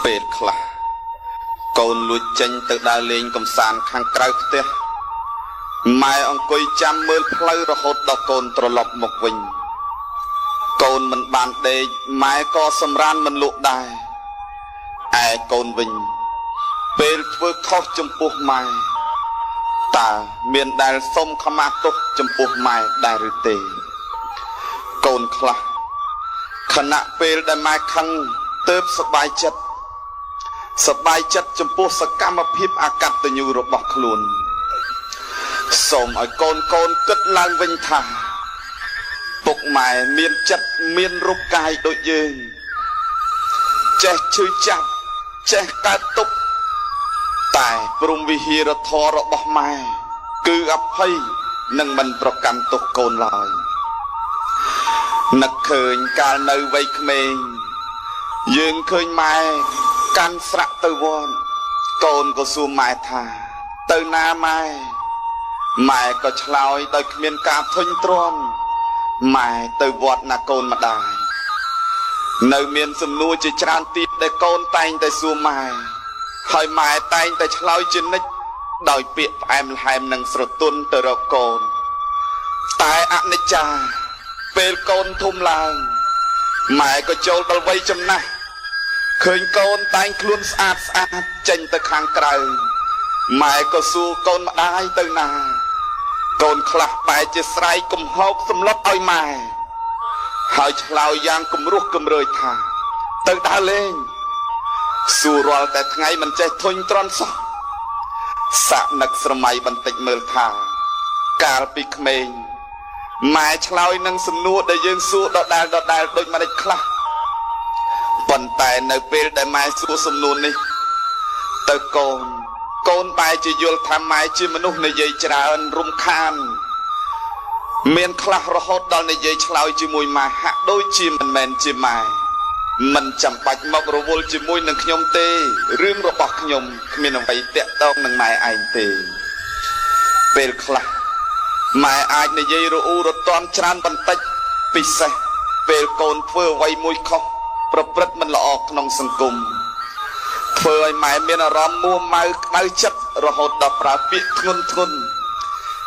ពេលខ្លះកូនលួចចេញទៅដើរលេងកំសាន្តខាងក្រៅផ្ទះម៉ែអង្គុយចាំមើលផ្លូវរហូតដល់កូនត្រឡប់មកវិញកូនមិនបានដេកម៉ែក៏សម្រានមិនលក់ដែរឯកូនវិញពេលធ្វើខុសចំពោះម៉ែតើមានដែលសុំខមាទោសចំពោះម៉ែដែរឬទេកូនខ្លះខណៈពេលដែលម៉ែខឹងទើបសប្បាយចិត្តចំពោះសកម្មភាពអកតញ្ញូរបស់ខ្លួនសូមឲ្យកូនគិតឡើងវិញថាពុកម៉ែមានចិត្តមានរូបកាយដូចយើងចេះឈឺចាប់ចេះកើតទុក្ខតែព្រំវិហារធម៌របស់ម៉ែគឺអភ័យនឹងមិនប្រកាន់ទុក្ខកូនឡើយនឹកឃើញកាលនៅវ័យក្មេងយើងឃើញម៉ែកាន់ស្រាក់ទៅវត្តកូនក៏សួរម៉ែថាទៅណាម៉ែក៏ឆ្លើយដោយគ្មានការធុញទ្រាន់ម៉ែទៅវត្តណាកូនម្ដាយនៅមានសំណួរជាច្រើនទៀតដែលកូនតែងតែសួរម៉ែហើយម៉ែតែងតែឆ្លើយជានិច្ចដោយពាក្យផ្អែមល្ហែមនិងស្រទន់ទៅរកកូនតែអនិច្ចាពេលកូនធំឡើងម៉ែក៏ចូលដល់វ័យចំណាស់ឃើញកូនតែងខ្លួនស្អាតចេញទៅខាងក្រៅម៉ែក៏សួរកូនម្ដាយទៅណាកូនខ្លះបែរជាស្រែកកំហោកសម្លុតឲ្យម៉ែហើយឆ្លើយយ៉ាងគំរោះគំរើយថាទៅដើរលេងសួររាល់តែថ្ងៃមិនចេះធុញទ្រាន់សោះសាក់នឹកស្រមៃបន្តិចមើលថាកាលពីក្មេងម៉ែឆ្លើយនឹងសំណួរដែលយើងសួរដដែលដូចម្ដេចខ្លះប៉ុន្តែនៅពេលដែលម៉ែសួរសំណួរនេះទៅកូនបែរជាយល់ថាម៉ែជាមនុស្សនិយាយច្រើនរំខានមានខ្លះរហូតដល់និយាយឆ្លើយជាមួយម៉ែហាក់ដូចជាមិនមែនជាម៉ែមិនចាំបាច់មករវល់ជាមួយនឹងខ្ញុំទេរឿងរបស់ខ្ញុំគ្មានអ្វីតាក់ទងនឹងម៉ែឯងទេពេលខ្លះម៉ែអាចនិយាយរអ៊ូរទាំច្រើនបន្តិចពិសេសពេលកូនធ្វើអ្វីមួយខុសប្រព្រឹត្តមិនល្អក្នុងសង្គមធ្វើឲ្យម៉ែមានអារម្មណ៍មួម៉ៅក្តៅចិត្តរហូតដល់ប្រើពាក្យធ្ងន់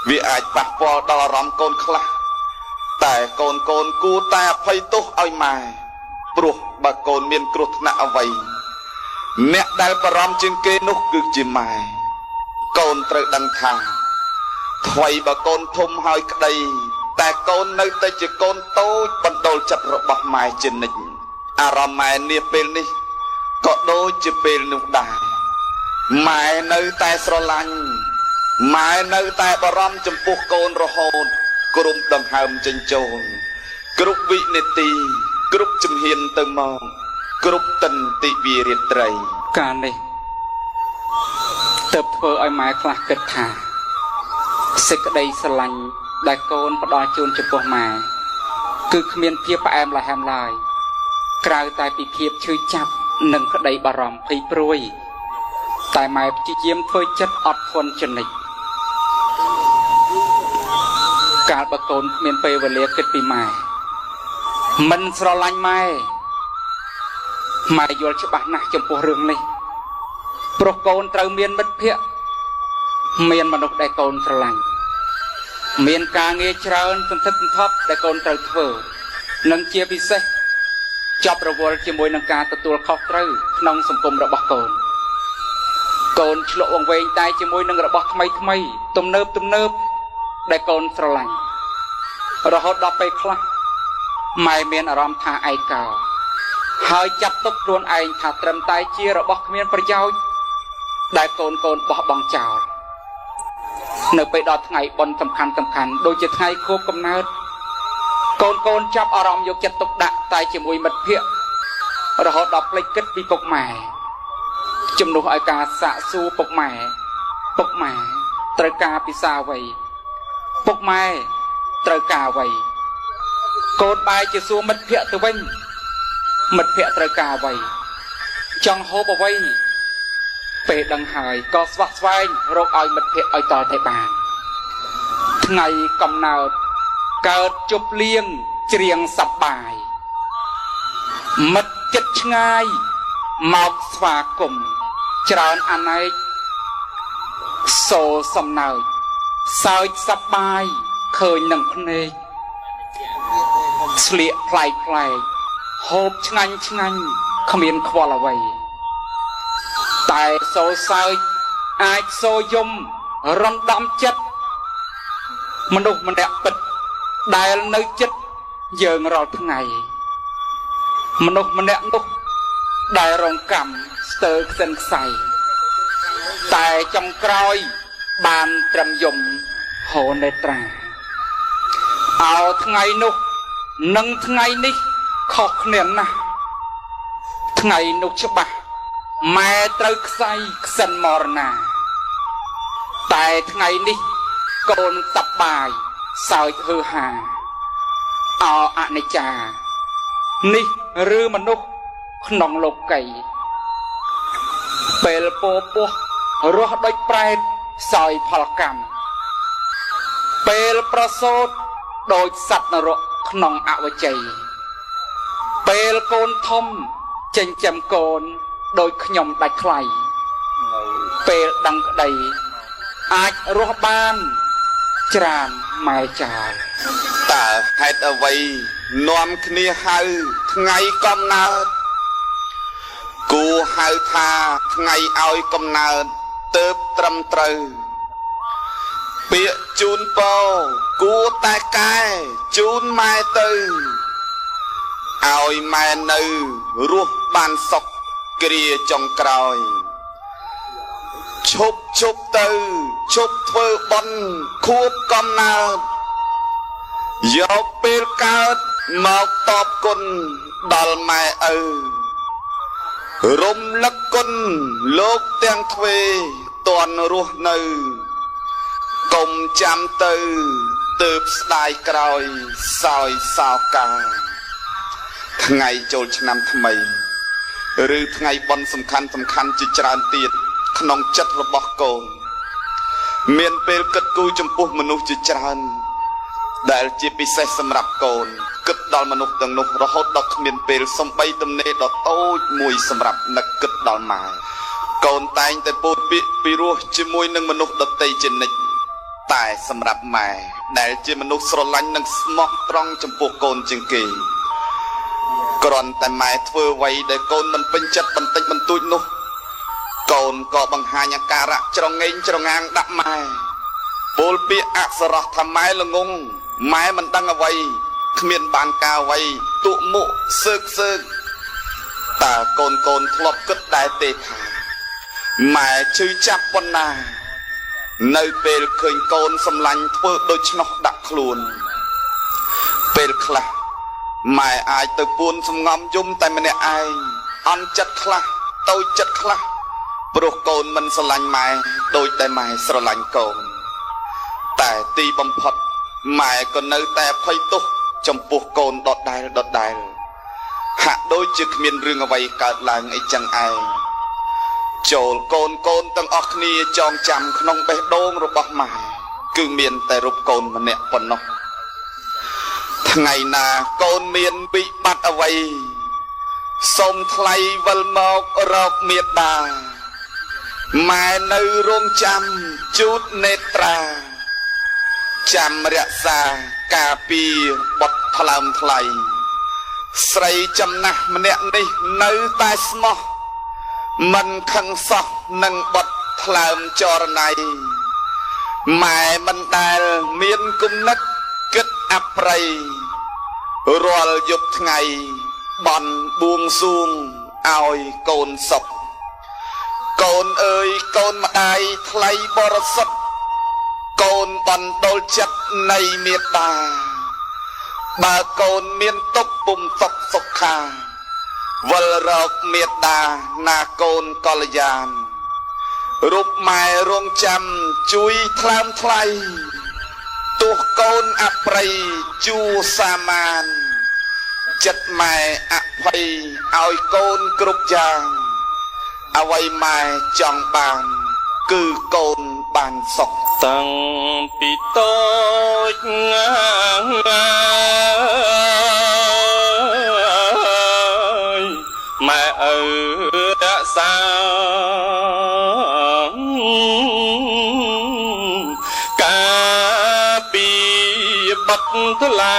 វាអាចប៉ះពាល់ដល់អារម្មណ៍កូនខ្លះតែកូនគួរតែអភ័យទោសឲ្យម៉ែព្រោះបើកូនមានគ្រោះថ្នាក់អ្វីអ្នកដែលបារម្ភជាងគេនោះគឺជាម៉ែកូនត្រូវដឹងថាថ្មីបើកូនធំហើយក្តីតែកូននៅតែជាកូនតូចបណ្ដុលចិត្តរបស់ម៉ែជានិច្ចអារម្មណ៍ម៉ែនាពេលនេះក៏ដូចជាពេលនោះដែរម៉ែនៅតែស្រឡាញ់ម៉ែនៅតែបារម្ភចំពោះកូនរហូតគ្រប់ដង្ហើមចិញ្ចោលគ្រប់វិនាទីគ្រប់ជំហានទៅមកគ្រប់ទិន្តិវិរាត្រីកាលនេះទើបធ្វើឲ្យម៉ែខ្លះគិតថាសេចក្តីស្រឡាញ់ដែលកូនផ្ដល់ជូនចំពោះម៉ែគឺគ្មានភាពផ្អែមល្ហែមឡើយក្រៅតែពីភាពឈឺចាប់និងក្តីបារម្ភភ័យព្រួយតែម៉ែព្យាយាមធ្វើចិត្តអត់ធន់ចនិចកាលបើកូនគ្មានពេលវេលាគិតពីម៉ែមិនស្រឡាញ់ម៉ែយល់ច្បាស់ណាស់ចំពោះរឿងនេះព្រោះកូនត្រូវមានមិត្តភក្តិមានមនុស្សដែលកូនស្រឡាញ់មានការងារច្រើនសន្ធឹកសន្ធាប់ដែលកូនត្រូវធ្វើនិងជាពិសេសជាប់រវល់ជាមួយនឹងការទទួលខុសត្រូវក្នុងសង្គមរបស់កូនឆ្លក់វង្វេងតែជាមួយនឹងរបស់ថ្មីទំនើបដែលកូនស្រឡាញ់រហូតដល់ពេលខ្លះម៉ែមានអារម្មណ៍ថាឯកោហើយចាប់ទុកខ្លួនឯងថាត្រឹមតែជារបស់គ្មានប្រយោជន៍ដែលកូនបោះបង់ចោលនៅពេលដល់ថ្ងៃបុណ្យសំខាន់ដូចជាថ្ងៃខួបកំណើតកូនចាប់អារម្មណ៍យកចិត្តទុកដាក់តែជាមួយមិត្តភក្តិរហូតដល់ភ្លេចគិតពីពុកម៉ែជំនួសឲ្យការសាកសួរពុកម៉ែត្រូវការពិសាអ្វីពុកម៉ែត្រូវការអ្វីកូនបែរជាសួរមិត្តភក្តិទៅវិញមិត្តភក្តិត្រូវការអ្វីចង់ហូបអ្វីពេលដឹងហើយក៏ស្វះស្វែងរកឲ្យមិត្តភក្តិឲ្យតតែបានថ្ងៃកំណើតកើតជប់លៀងច្រៀងសប្បាយមិត្តចិត្តឆ្ងាយ មកស្វាគមន៍ច្រើនអណែកសូសំណើចសើចសប្បាយឃើញនឹងភ្នែកស្លៀកផ្លែកផ្លែកហូបឆ្ងាញ់ឆ្ងាញ់គ្មានខ្វល់អ្វីតែសូសើចអាចសូយំរំដំចិត្តមនុស្សម្នាក់ពិតដែលនៅចិត្តយើងរាល់ថ្ងៃមនុស្សម្នាក់នោះដែលរងកម្មស្ទើរខ្សិនខ្សៃតែចុងក្រោយបានត្រឹមយំហូរនេត្រាអោថ្ងៃនោះនិងថ្ងៃនេះខុសគ្នាណាស់ថ្ងៃនោះច្បាស់ម៉ែត្រូវខ្សែខ្សិនមរណាតែថ្ងៃនេះកូនតបបាយសើចហឺហាអោអនិច្ចានេះឬមនុស្សក្នុងលោកីពេលពោពោះរស់ដូចប្រែតសោយផលកម្មពេលប្រសូតដូចសត្វនរកក្នុងអវជ័យពេលកូនធំចិញ្ចឹមកូនដូចខ្ញុំដាច់ថ្លៃពេលដឹងក្តីអាចរស់បានច្រើនម៉ែចោលតើហេតុអ្វីនាំគ្នាហៅថ្ងៃកំណើតគួរហៅថាថ្ងៃឲ្យកំណើតទើបត្រឹមត្រូវពាក្យជូនពរគួរតែកែជូនម៉ែទៅឲ្យម៉ែនៅរស់បានសុខគ្រាចុងក្រោយឈប់ទៅឈប់ធ្វើបុណ្យខួបកំណើតយកពេលកើតមកតបគុណដល់ម៉ែឪរំលឹកគុណលោកទាំងទ្វេតន់រស់នៅកុំចាំទៅទើបស្ដាយក្រោយសោយសោកាថ្ងៃចូលឆ្នាំថ្មីឬថ្ងៃបុណ្យសំខាន់ជាច្រើនទៀតក្នុងចិត្តរបស់កូនមានពេលគិតគូរចំពោះមនុស្សជាច្រើនដែលជាពិសេសសម្រាប់កូនគិតដល់មនុស្សទាំងនោះរហូតដល់គ្មានពេលសំបីទំនេរដ៏តូចមួយសម្រាប់នឹកគិតដល់ម៉ែកូនតែងតែពោលពាក្យពីរោះជាមួយនឹងមនុស្សដទៃជានិច្ចតែសម្រាប់ម៉ែដែលជាមនុស្សស្រឡាញ់និងស្មោះត្រង់ចំពោះកូនជាងគេគ្រាន់តែម៉ែធ្វើអ្វីដែលកូនមិនពេញចិត្តបន្តិចបន្តួចនោះកូនក៏បង្ហាញអាការៈច្រងេងច្រងាងដាក់ម៉ែពោលពាក្យអក្សរថាម៉ែល្ងងម៉ែមិនដឹងអ្វីគ្មានបានការអ្វីទុមុខសើកតើកូនធ្លាប់គិតដែរទេថាម៉ែឈឺចាប់ប៉ុណ្ណានៅពេលឃើញកូនសម្លាញ់ធ្វើដូច្នោះដាក់ខ្លួនពេលខ្លះម៉ែអាចទៅពួនសំងំយំតែម្នាក់ឯងអន់ចិត្តខ្លះតូចចិត្តខ្លះព្រោះកូនមិនស្រឡាញ់ម៉ែដូចតែម៉ែស្រឡាញ់កូនតែទីបំផុតម៉ែក៏នៅតែអភ័យទោសចំពោះកូនដដែលហាក់ដូចជាគ្មានរឿងអ្វីកើតឡើងអីចឹងឯងចូលកូនទាំងអស់គ្នាចងចាំក្នុងបេះដូងរបស់ម៉ែគឺមានតែរូបកូនម្នាក់ប៉ុណ្ណោះថ្ងៃណាកូនមានវិបត្តិអ្វីសូមថ្លៃវិលមករកមេត្តាម៉ែនៅរងចាំជូតនេត្រាចាំរក្សាការពារបុត្រថ្លើមថ្លៃស្រីចំណាស់ម្នាក់នេះនៅតែស្មោះមិនខឹងសោះនឹងបុត្រថ្លើមចរណៃម៉ែមិនដែលមានគំនិតគិតអប្រ័យរាល់យប់ថ្ងៃបន់បួងសួងឲ្យកូនសុខកូនអើយកូនម្ដាយថ្លៃបរិសុទ្ធកូនបណ្ដុលចិត្តនៃមេត្តាបើកូនមានទុក្ខពុំសុខសុខាវិលរកមេត្តាណាកូនកល្យានរូបម៉ែរងចាំជួយថ្លើមថ្លៃទោះកូនអប្រ័យជួសាមានចិត្តម៉ែអភ័យឲ្យកូនគ្រប់យ៉ាងអ្វីម៉ែចង់បានគឺកូនបានសុខតាំងពីតូចម៉ែឪ សាការពីបាត់ថ្លៃ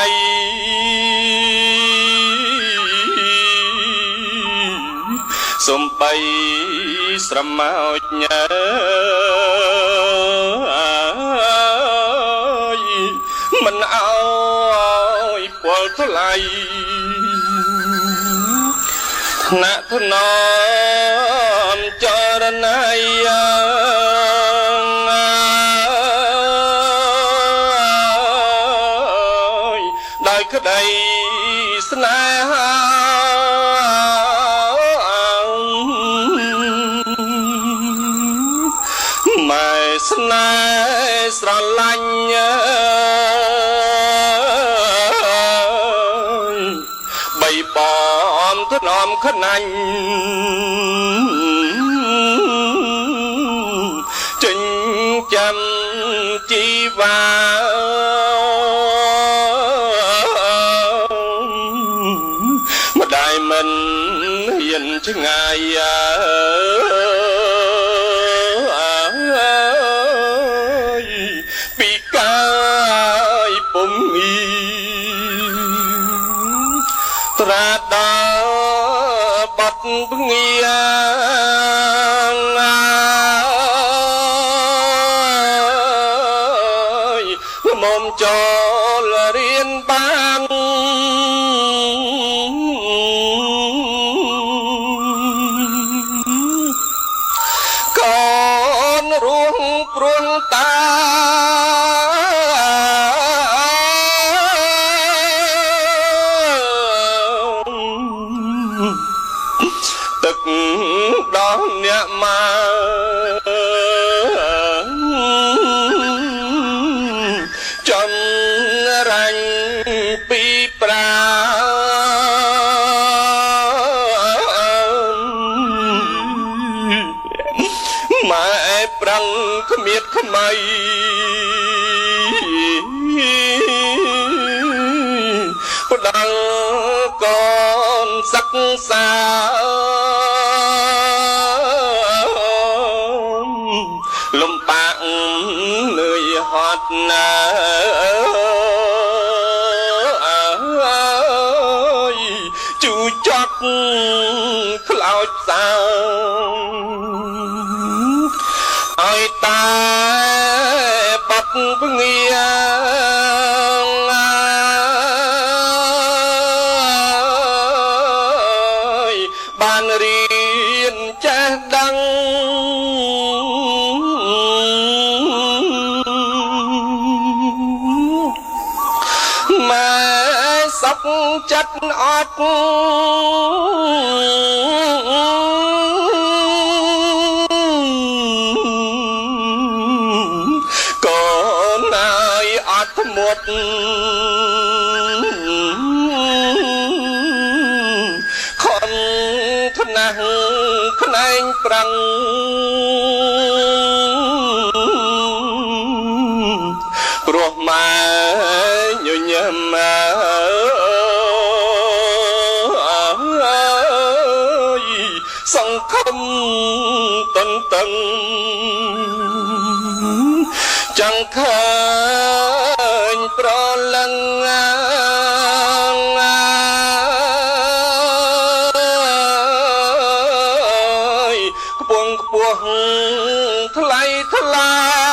សំបីស្រមោចញើមិនអោយពលថ្លៃថ្នាក់ថ្នមចរណៃដោយក្តីស្នេហាម៉ែស្នេហ៍ស្រឡាញ់បីបំថ្នមខ្នាញ់ចិញ្ចាំជីវ៉ាម្ដាយមិនហ៊ានឆ្ងាយពីកាយពុំងីត្រាដល់បាត់ភ្ងាមុំចូលរៀនបានកូនរួងព្រួងតាទឹកដល់អ្នកមកចំរាញ់ពីប្រាម៉ែប្រឹងគ្មៀតខ្មៃផ្ដល់កូនសិក្សាលំបាកនឿយហត់ណាជូចត់ខ្លោចសើឲ្យតែបាត់ភ្ងាបានរៀនចេះដឹងម៉ែសុខចិត្តអត់កូនហើយអត់ធ្មត់ខំថ្នាក់ខ្នែងប្រឹងព្រោះម៉ែញញឹមសង្ឃឹមតន្ទឹងចង់ឃើញប្រលឹងខ្ពស់ខ្ពស់ថ្លៃថ្លា